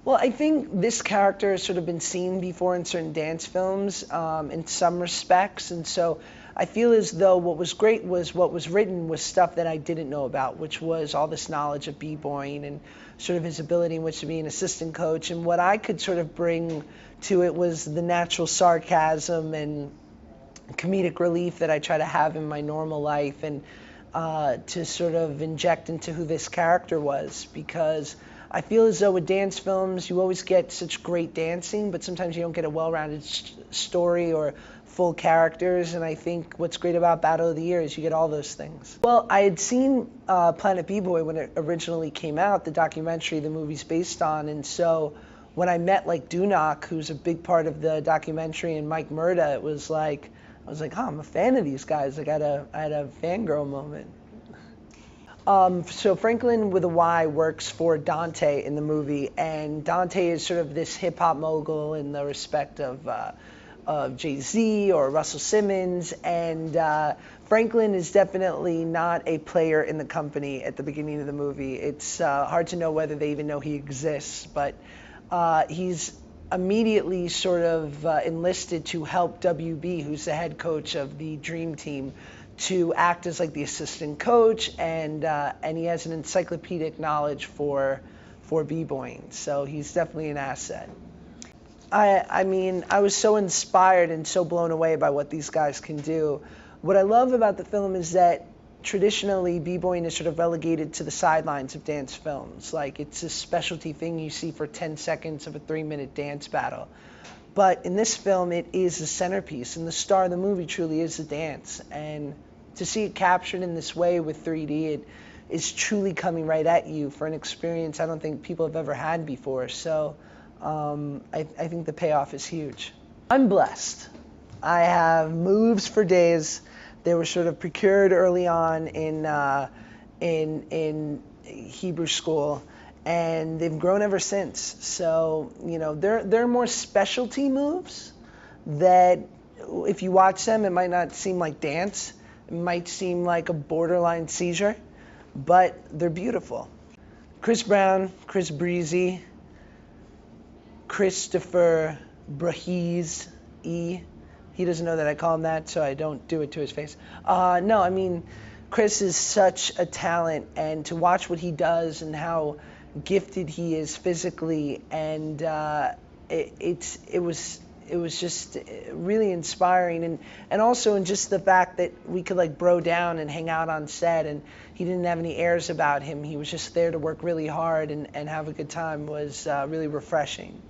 Well, I think this character has sort of been seen before in certain dance films in some respects, and so I feel as though what was great was what was written was stuff that I didn't know about, which was all this knowledge of b-boying and sort of his ability in which to be an assistant coach, and what I could sort of bring to it was the natural sarcasm and comedic relief that I try to have in my normal life, and to sort of inject into who this character was, because I feel as though with dance films, you always get such great dancing, but sometimes you don't get a well-rounded story or full characters, and I think what's great about Battle of the Year is you get all those things. Well, I had seen Planet B-Boy when it originally came out, the documentary the movie's based on, and so when I met like Dunock, who's a big part of the documentary, and Mike Murda, it was like, I was like, oh, I'm a fan of these guys. Like I had a fangirl moment. So Franklin with a Y works for Dante in the movie, and Dante is sort of this hip-hop mogul in the respect of Jay-Z or Russell Simmons, and Franklin is definitely not a player in the company at the beginning of the movie. It's hard to know whether they even know he exists, but he's immediately sort of enlisted to help WB, who's the head coach of the Dream Team, to act as like the assistant coach, and he has an encyclopedic knowledge for b-boying, so he's definitely an asset. I mean, I was so inspired and so blown away by what these guys can do. What I love about the film is that traditionally b-boying is sort of relegated to the sidelines of dance films. Like it's a specialty thing you see for 10 seconds of a 3-minute dance battle. But in this film, it is the centerpiece, and the star of the movie truly is the dance. And to see it captured in this way with 3D, it is truly coming right at you for an experience I don't think people have ever had before. So I think the payoff is huge. I'm blessed. I have moves for days. They were sort of procured early on in Hebrew school, and they've grown ever since. So, you know, they're more specialty moves that if you watch them, it might not seem like dance. It might seem like a borderline seizure, but they're beautiful. Chris Brown, Chris Breezy, Christopher Brahiz E. He doesn't know that I call him that, so I don't do it to his face. No, I mean, Chris is such a talent, and to watch what he does and how gifted he is physically, and it was just really inspiring, and also in just the fact that we could like bro down and hang out on set, and he didn't have any airs about him. He was just there to work really hard and have a good time was really refreshing.